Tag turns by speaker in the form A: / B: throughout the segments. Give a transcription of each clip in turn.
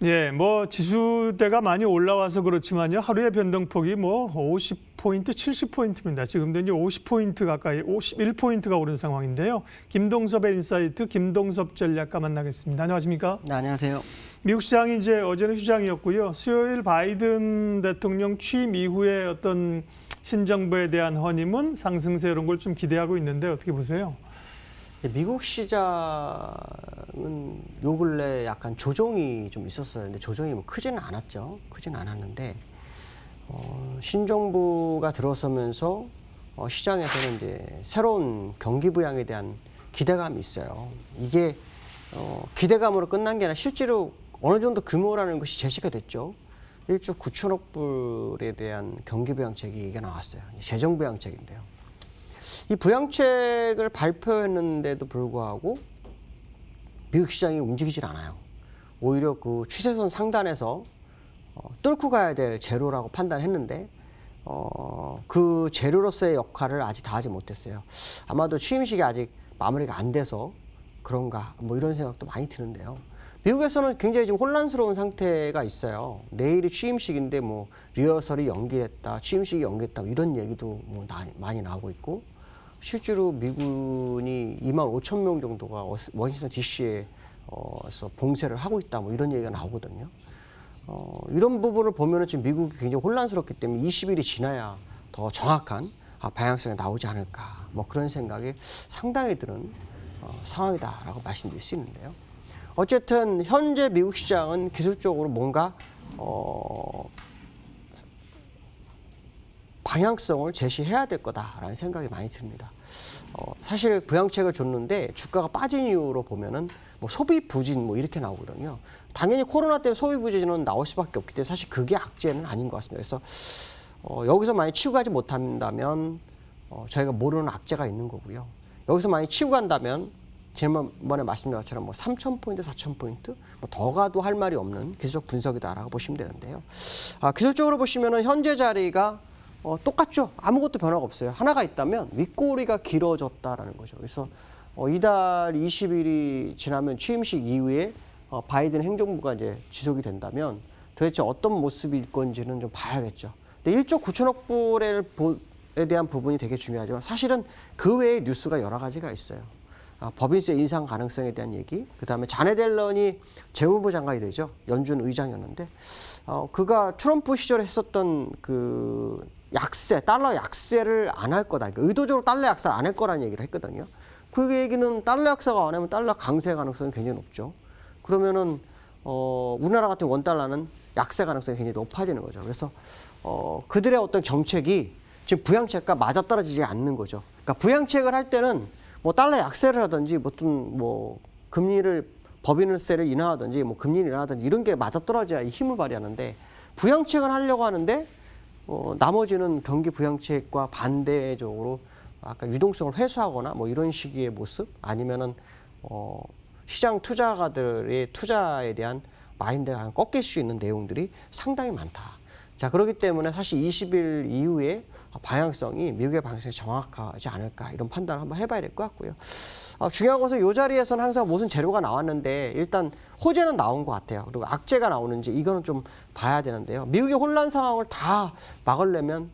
A: 예, 뭐 지수대가 많이 올라와서 그렇지만요. 하루의 변동폭이 뭐 50포인트, 70포인트입니다. 지금도 이제 50포인트 가까이, 51포인트가 오른 상황인데요. 김동섭의 인사이트, 김동섭 전략가 만나겠습니다. 안녕하십니까?
B: 네, 안녕하세요.
A: 미국 시장이 이제 어제는 휴장이었고요. 수요일 바이든 대통령 취임 이후에 어떤 신정부에 대한 허님은 상승세 이런 걸 좀 기대하고 있는데 어떻게 보세요?
B: 미국 시장은 요 근래 약간 조정이 좀 있었어요. 근데 조정이 뭐 크지는 않았죠. 크지는 않았는데 신정부가 들어서면서 시장에서는 이제 새로운 경기 부양에 대한 기대감이 있어요. 이게 기대감으로 끝난 게 아니라 실제로 어느 정도 규모라는 것이 제시가 됐죠. 1조 9천억 불에 대한 경기 부양책이 이게 나왔어요. 재정 부양책인데요. 이 부양책을 발표했는데도 불구하고 미국 시장이 움직이질 않아요. 오히려 그 추세선 상단에서 뚫고 가야 될 재료라고 판단했는데 그 재료로서의 역할을 아직 다 하지 못했어요. 아마도 취임식이 아직 마무리가 안 돼서 그런가 뭐 이런 생각도 많이 드는데요. 미국에서는 굉장히 지금 혼란스러운 상태가 있어요. 내일이 취임식인데 뭐 리허설이 연기됐다, 취임식이 연기됐다 이런 얘기도 뭐 많이 나오고 있고 실제로 미군이 25,000명 정도가 워싱턴 DC에서 봉쇄를 하고 있다 뭐 이런 얘기가 나오거든요. 이런 부분을 보면은 지금 미국이 굉장히 혼란스럽기 때문에 20일이 지나야 더 정확한 방향성이 나오지 않을까 뭐 그런 생각이 상당히 드는 상황이다라고 말씀드릴 수 있는데요. 어쨌든 현재 미국 시장은 기술적으로 뭔가 방향성을 제시해야 될 거다라는 생각이 많이 듭니다. 사실 부양책을 줬는데 주가가 빠진 이유로 보면은 뭐 소비 부진 뭐 이렇게 나오거든요. 당연히 코로나 때문에 소비 부진은 나올 수밖에 없기 때문에 사실 그게 악재는 아닌 것 같습니다. 그래서 여기서 많이 치고 가지 못한다면 저희가 모르는 악재가 있는 거고요. 여기서 많이 치고 간다면 지난번에 말씀드린 것처럼 뭐 3,000포인트, 4,000포인트 뭐 더 가도 할 말이 없는 기술적 분석이다라고 보시면 되는데요. 기술적으로 보시면은 현재 자리가 똑같죠. 아무것도 변화가 없어요. 하나가 있다면 윗꼬리가 길어졌다라는 거죠. 그래서 이달 20일이 지나면 취임식 이후에 바이든 행정부가 이제 지속이 된다면 도대체 어떤 모습일 건지는 좀 봐야겠죠. 근데 1조 9천억 불에 대한 부분이 되게 중요하지만 사실은 그 외에 뉴스가 여러 가지가 있어요. 법인세 인상 가능성에 대한 얘기, 그다음에 자넷 옐런이 재무부 장관이 되죠. 연준 의장이었는데 그가 트럼프 시절에 했었던 그 약세, 달러 약세를 안 할 거다. 그러니까 의도적으로 달러 약세를 안 할 거라는 얘기를 했거든요. 그 얘기는 달러 약세가 안 하면 달러 강세 가능성이 굉장히 높죠. 그러면은 우리나라 같은 원달러는 약세 가능성이 굉장히 높아지는 거죠. 그래서 그들의 어떤 정책이 지금 부양책과 맞아떨어지지 않는 거죠. 그러니까 부양책을 할 때는 뭐 달러 약세를 하든지 무슨 뭐 금리를 법인세를 인하하든지 뭐 금리를 인하하든지 이런 게 맞아떨어져야 힘을 발휘하는데 부양책을 하려고 하는데 나머지는 경기 부양책과 반대적으로 약간 유동성을 회수하거나 뭐 이런 식의 모습 아니면은 시장 투자가들의 투자에 대한 마인드가 꺾일 수 있는 내용들이 상당히 많다. 자, 그렇기 때문에 사실 20일 이후에 방향성이 미국의 방향성이 정확하지 않을까 이런 판단을 한번 해봐야 될 것 같고요. 중요한 것은 이 자리에서는 항상 무슨 재료가 나왔는데 일단 호재는 나온 것 같아요. 그리고 악재가 나오는지 이거는 좀 봐야 되는데요. 미국의 혼란 상황을 다 막으려면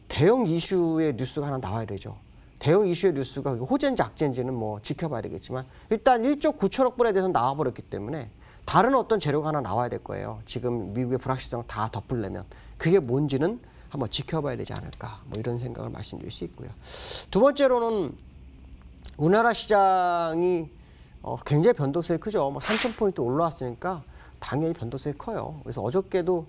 B: 대형 이슈의 뉴스가 하나 나와야 되죠. 대형 이슈의 뉴스가 호재인지 악재인지는 뭐 지켜봐야 되겠지만 일단 1조 9천억 불에 대해서 나와버렸기 때문에 다른 어떤 재료가 하나 나와야 될 거예요. 지금 미국의 불확실성을 다 덮으려면 그게 뭔지는 한번 지켜봐야 되지 않을까 뭐 이런 생각을 말씀드릴 수 있고요. 두 번째로는 우리나라 시장이 굉장히 변동성이 크죠. 뭐 3,000포인트 올라왔으니까 당연히 변동성이 커요. 그래서 어저께도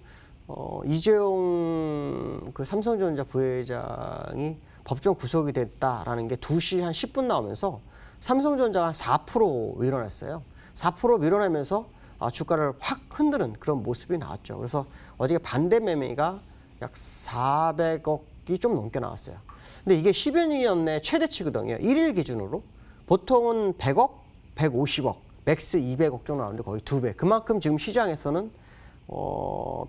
B: 이재용 그 삼성전자 부회장이 법정 구속이 됐다라는 게 2시 한 10분 나오면서 삼성전자가 한 4% 밀어냈어요. 4% 밀어내면서 주가를 확 흔드는 그런 모습이 나왔죠. 그래서 어저께 반대 매매가 약 400억이 좀 넘게 나왔어요. 근데 이게 10여 년 내 최대치거든요. 1일 기준으로. 보통은 100억, 150억, 맥스 200억 정도 나오는데 거의 2배. 그만큼 지금 시장에서는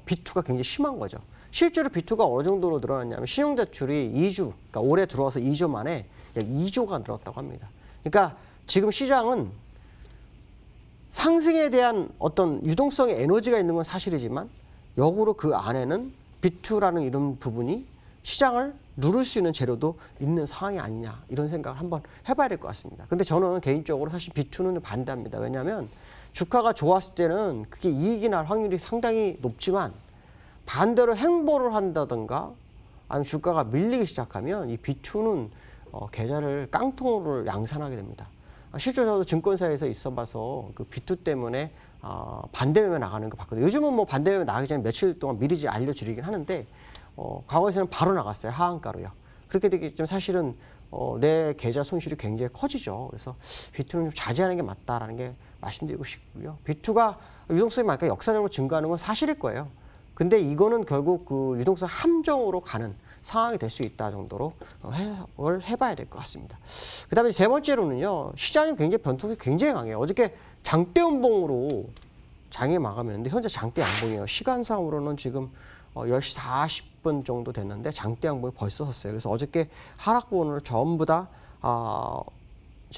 B: 비투가 굉장히 심한 거죠. 실제로 비투가 어느 정도로 늘어났냐면 신용대출이 2주, 그러니까 올해 들어와서 2주 만에 약 2조가 늘었다고 합니다. 그러니까 지금 시장은 상승에 대한 어떤 유동성의 에너지가 있는 건 사실이지만 역으로 그 안에는 B2라는 이런 부분이 시장을 누를 수 있는 재료도 있는 상황이 아니냐 이런 생각을 한번 해봐야 될 것 같습니다. 근데 저는 개인적으로 사실 B2는 반대합니다. 왜냐하면 주가가 좋았을 때는 그게 이익이 날 확률이 상당히 높지만 반대로 행보를 한다든가 아니면 주가가 밀리기 시작하면 이 B2는 계좌를 깡통으로 양산하게 됩니다. 실제 저도 증권사에서 있어봐서 그 B2 때문에 반대 매매 나가는 거 봤거든요. 요즘은 뭐 반대 매매 나가기 전에 며칠 동안 미리 알려드리긴 하는데 과거에서는 바로 나갔어요. 하한가로요. 그렇게 되기 때문에 사실은 내 계좌 손실이 굉장히 커지죠. 그래서 B2는 좀 자제하는 게 맞다라는 게 말씀드리고 싶고요. B2가 유동성이 많으니까 역사적으로 증가하는 건 사실일 거예요. 근데 이거는 결국 그 유동성 함정으로 가는 상황이 될 수 있다 정도로 해석을 해봐야 될 것 같습니다. 그 다음에 세 번째로는요. 시장이 굉장히 변동성이 굉장히 강해요. 어저께 장대 음봉으로 장이 마감했는데 현재 장대 양봉이에요. 시간상으로는 지금 10시 40분 정도 됐는데 장대 양봉이 벌써 섰어요. 그래서 어저께 하락부분을 전부 다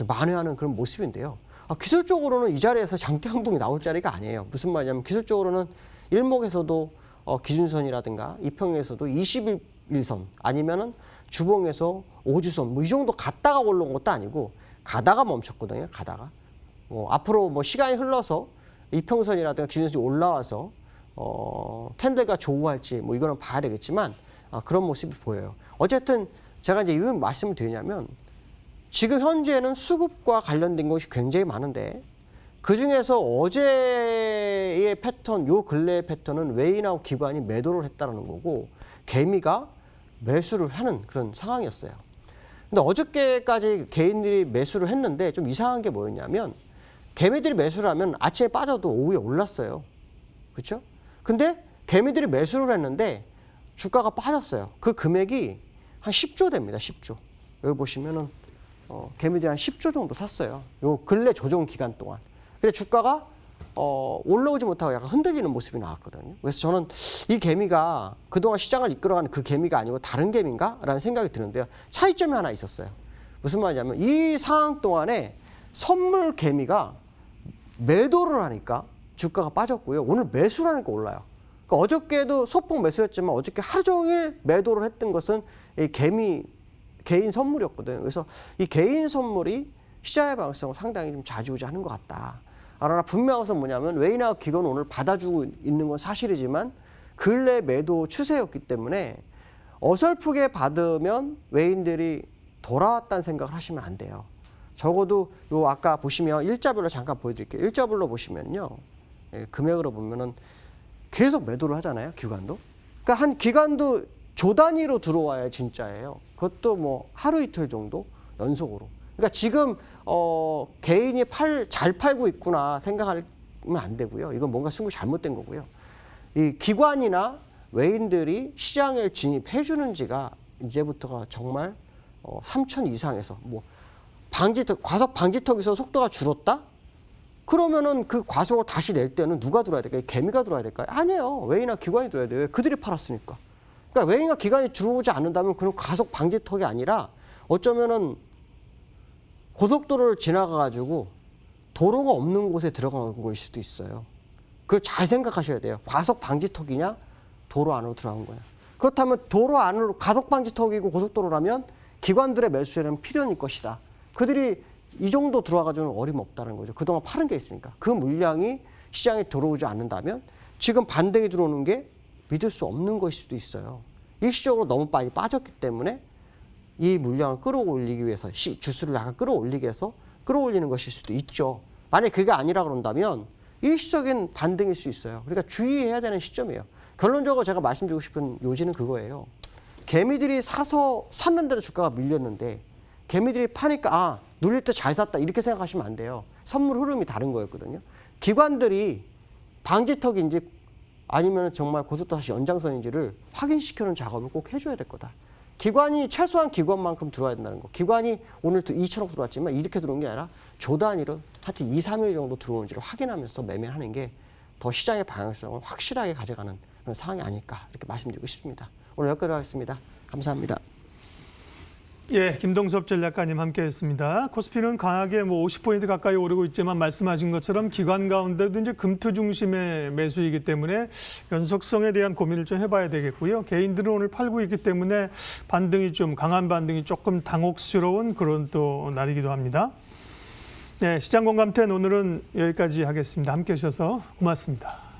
B: 만회하는 그런 모습인데요. 기술적으로는 이 자리에서 장대 양봉이 나올 자리가 아니에요. 무슨 말이냐면 기술적으로는 일목에서도 기준선이라든가 이평에서도 21선 아니면은 주봉에서 5주선 뭐 이 정도 갔다가 올라온 것도 아니고 가다가 멈췄거든요. 가다가 앞으로 뭐 시간이 흘러서 이평선이라든가 기준선이 올라와서 캔들가 조우할지 뭐 이거는 봐야 되겠지만 그런 모습이 보여요. 어쨌든 제가 이제 왜 말씀을 드리냐면 지금 현재는 수급과 관련된 것이 굉장히 많은데 그 중에서 어제의 패턴, 요 근래의 패턴은 외인하고 기관이 매도를 했다는 거고 개미가 매수를 하는 그런 상황이었어요. 근데 어저께까지 개인들이 매수를 했는데 좀 이상한 게 뭐였냐면 개미들이 매수를 하면 아침에 빠져도 오후에 올랐어요. 그렇죠? 근데 개미들이 매수를 했는데 주가가 빠졌어요. 그 금액이 한 10조 됩니다. 10조. 여기 보시면은 개미들이 한 10조 정도 샀어요. 요 근래 조정 기간 동안. 근데 주가가 올라오지 못하고 약간 흔들리는 모습이 나왔거든요. 그래서 저는 이 개미가 그동안 시장을 이끌어가는 그 개미가 아니고 다른 개미인가? 라는 생각이 드는데요. 차이점이 하나 있었어요. 무슨 말이냐면 이 상황 동안에 선물 개미가 매도를 하니까 주가가 빠졌고요. 오늘 매수를 하니까 올라요. 그러니까 어저께도 소폭 매수했지만 어저께 하루 종일 매도를 했던 것은 이 개인 선물이었거든요. 그래서 이 개인 선물이 시장의 방향성을 상당히 좀 좌지우지하는 것 같다. 그러나 분명한 것은 뭐냐면 외인하고 기관은 오늘 받아주고 있는 건 사실이지만 근래 매도 추세였기 때문에 어설프게 받으면 외인들이 돌아왔다는 생각을 하시면 안 돼요. 적어도 요 아까 보시면 일자별로 잠깐 보여드릴게요. 일자별로 보시면요. 금액으로 보면은 계속 매도를 하잖아요. 기관도. 그러니까 한 기관도 조 단위로 들어와야 진짜예요. 그것도 뭐 하루 이틀 정도 연속으로. 그러니까 지금 개인이 잘 팔고 있구나 생각하면 안 되고요. 이건 뭔가 순구 잘못된 거고요. 이 기관이나 외인들이 시장을 진입해 주는지가 이제부터가 정말 3천 이상에서 뭐 과속 방지턱에서 속도가 줄었다? 그러면은 그 과속을 다시 낼 때는 누가 들어야 될까요? 개미가 들어야 될까요? 아니에요. 외인이나 기관이 들어야 돼요. 그들이 팔았으니까. 그러니까 외인과 기관이 들어오지 않는다면 그런 과속 방지턱이 아니라 어쩌면은 고속도로를 지나가가지고 도로가 없는 곳에 들어간 거일 수도 있어요. 그걸 잘 생각하셔야 돼요. 과속 방지턱이냐, 도로 안으로 들어간 거냐. 그렇다면 도로 안으로 과속 방지턱이고 고속도로라면 기관들의 매수세는 필연일 것이다. 그들이 이 정도 들어와가지고는 어림없다는 거죠. 그동안 파는 게 있으니까. 그 물량이 시장에 들어오지 않는다면 지금 반등이 들어오는 게 믿을 수 없는 것일 수도 있어요. 일시적으로 너무 많이 빠졌기 때문에 이 물량을 끌어올리기 위해서 주수를 약간 끌어올리기 위해서 끌어올리는 것일 수도 있죠. 만약에 그게 아니라 그런다면 일시적인 반등일 수 있어요. 그러니까 주의해야 되는 시점이에요. 결론적으로 제가 말씀드리고 싶은 요지는 그거예요. 개미들이 샀는데도 주가가 밀렸는데 개미들이 파니까 눌릴 때 잘 샀다 이렇게 생각하시면 안 돼요. 선물 흐름이 다른 거였거든요. 기관들이 방지턱인지 아니면 정말 고속도로 다시 연장선인지를 확인시키는 작업을 꼭 해줘야 될 거다. 기관이 최소한 기관만큼 들어와야 된다는 거. 기관이 오늘 2천억 들어왔지만 이렇게 들어온 게 아니라 조 단위로 하여튼 2, 3일 정도 들어오는지를 확인하면서 매매하는 게 더 시장의 방향성을 확실하게 가져가는 그런 상황이 아닐까 이렇게 말씀드리고 싶습니다. 오늘 여기까지 하겠습니다. 감사합니다.
A: 예, 김동섭 전략가님 함께했습니다. 코스피는 강하게 50포인트 가까이 오르고 있지만 말씀하신 것처럼 기관 가운데도 이제 금투 중심의 매수이기 때문에 연속성에 대한 고민을 좀 해봐야 되겠고요. 개인들은 오늘 팔고 있기 때문에 반등이 좀 강한 반등이 조금 당혹스러운 그런 또 날이기도 합니다. 네, 시장공감텐 오늘은 여기까지 하겠습니다. 함께해 주셔서 고맙습니다.